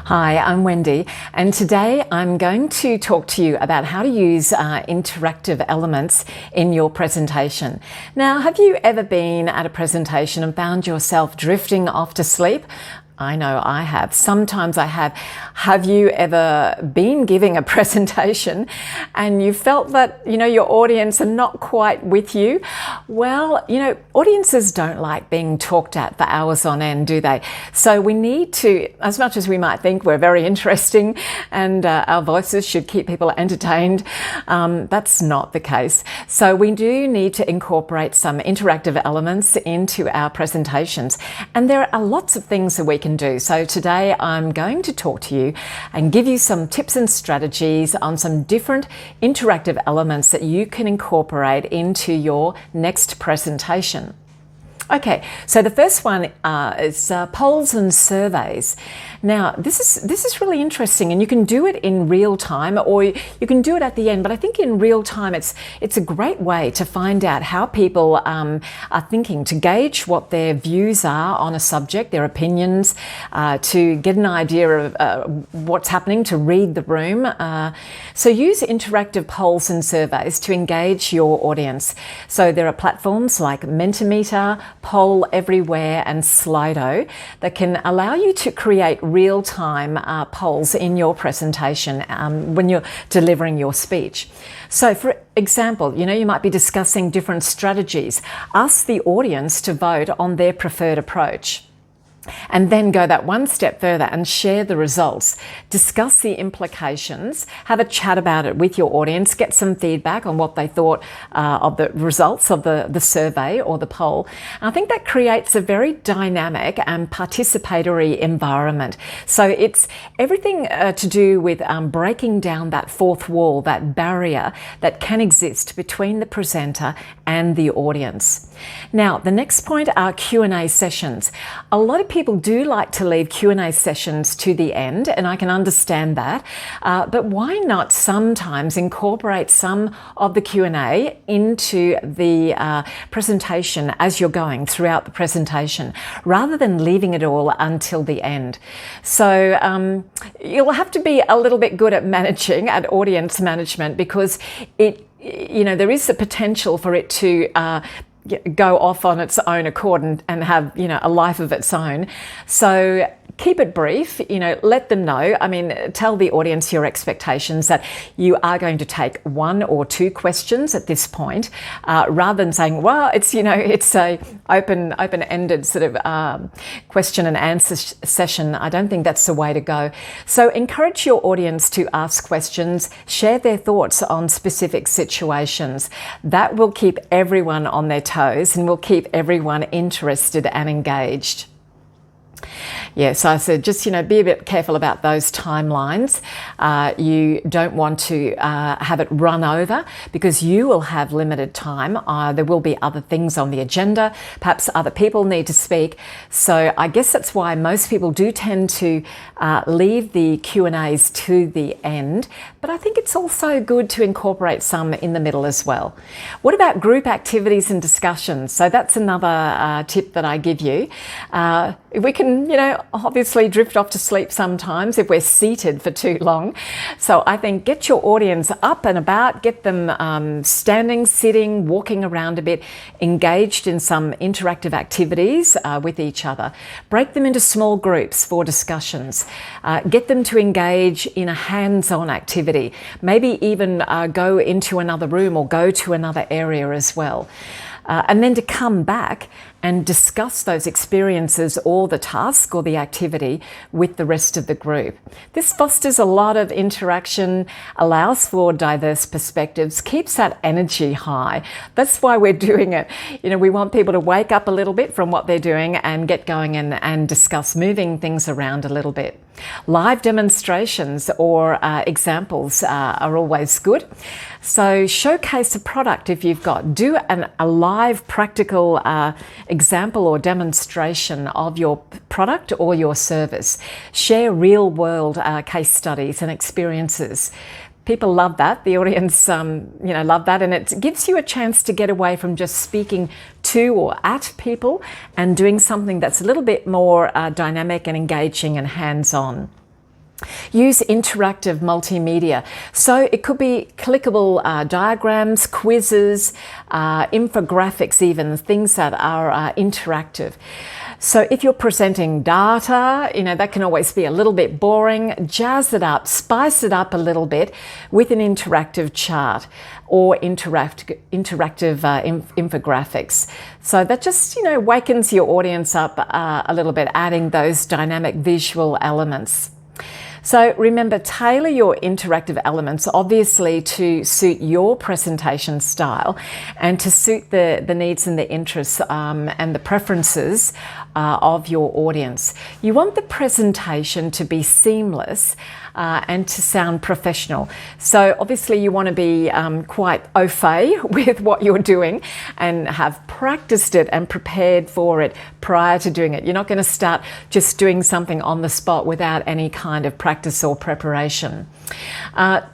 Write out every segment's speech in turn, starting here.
Hi, I'm Wendy, and today I'm going to talk to you about how to use interactive elements in your presentation. Now, have you ever been at a presentation and found yourself drifting off to sleep? I know I have. Sometimes I have. Have you ever been giving a presentation and you felt that, your audience are not quite with you? Well, audiences don't like being talked at for hours on end, do they? So we need to, as much as we might think we're very interesting and our voices should keep people entertained, that's not the case. So we do need to incorporate some interactive elements into our presentations. And there are lots of things that we can do. So today I'm going to talk to you and give you some tips and strategies on some different interactive elements that you can incorporate into your next presentation. Okay, so the first one is polls and surveys. Now, this is really interesting, and you can do it in real time, or you can do it at the end. But I think in real time, it's a great way to find out how people are thinking, to gauge what their views are on a subject, their opinions, to get an idea of what's happening, to read the room. So use interactive polls and surveys to engage your audience. So there are platforms like Mentimeter, Poll Everywhere and Slido that can allow you to create real-time polls in your presentation when you're delivering your speech. So for example, you might be discussing different strategies. Ask the audience to vote on their preferred approach. And then go that one step further and share the results. Discuss the implications, have a chat about it with your audience, get some feedback on what they thought of the results of the survey or the poll. And I think that creates a very dynamic and participatory environment. So it's everything to do with breaking down that fourth wall, that barrier that can exist between the presenter and the audience. Now, the next point are Q&A sessions. A lot of people do like to leave Q&A sessions to the end, and I can understand that. But why not sometimes incorporate some of the Q&A into the presentation as you're going throughout the presentation, rather than leaving it all until the end? So you'll have to be a little bit good at managing, at audience management, because there is the potential for it to go off on its own accord and have, a life of its own. So keep it brief, let them know. Tell the audience your expectations, that you are going to take one or two questions at this point, rather than saying, well, it's a open-ended sort of question and answer session. I don't think that's the way to go. So encourage your audience to ask questions, share their thoughts on specific situations. That will keep everyone on their toes and will keep everyone interested and engaged. Yeah, so I said just, be a bit careful about those timelines. You don't want to have it run over, because you will have limited time. There will be other things on the agenda. Perhaps other people need to speak. So I guess that's why most people do tend to leave the Q&As to the end. But I think it's also good to incorporate some in the middle as well. What about group activities and discussions? So that's another tip that I give you. We can, obviously drift off to sleep sometimes if we're seated for too long. So I think get your audience up and about, get them standing, sitting, walking around a bit, engaged in some interactive activities with each other. Break them into small groups for discussions. Get them to engage in a hands-on activity. Maybe even go into another room or go to another area as well. And then to come back and discuss those experiences or the task or the activity with the rest of the group. This fosters a lot of interaction, allows for diverse perspectives, keeps that energy high. That's why we're doing it. We want people to wake up a little bit from what they're doing and get going and discuss moving things around a little bit. Live demonstrations or examples are always good. So showcase a product if you've got. Do a live practical example or demonstration of your product or your service. Share real-world case studies and experiences. People love that. The audience, love that, and it gives you a chance to get away from just speaking to or at people and doing something that's a little bit more dynamic and engaging and hands-on. Use interactive multimedia. So it could be clickable diagrams, quizzes, infographics even, things that are interactive. So if you're presenting data, that can always be a little bit boring. Jazz it up, spice it up a little bit with an interactive chart or interactive infographics. So that just, wakens your audience up a little bit, adding those dynamic visual elements. So remember, tailor your interactive elements obviously to suit your presentation style and to suit the needs and the interests and the preferences of your audience. You want the presentation to be seamless and to sound professional. So obviously you want to be quite au fait with what you're doing and have practiced it and prepared for it prior to doing it. You're not going to start just doing something on the spot without any kind of practice or preparation.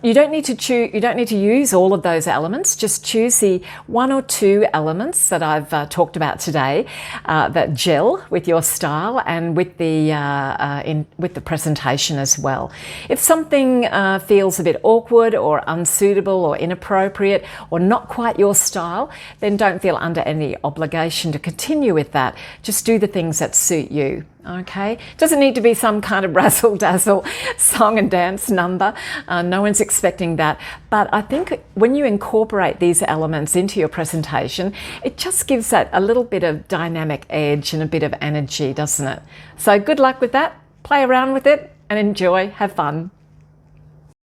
You don't need to use all of those elements. Just choose the one or two elements that I've talked about today that gel with your style and with the presentation as well. If something feels a bit awkward or unsuitable or inappropriate or not quite your style, then don't feel under any obligation to continue with that. Just do the things that suit you. Okay, doesn't need to be some kind of razzle-dazzle song and dance number. No one's expecting that. But I think when you incorporate these elements into your presentation, it just gives that a little bit of dynamic edge and a bit of energy, doesn't it? So good luck with that. Play around with it and enjoy. Have fun.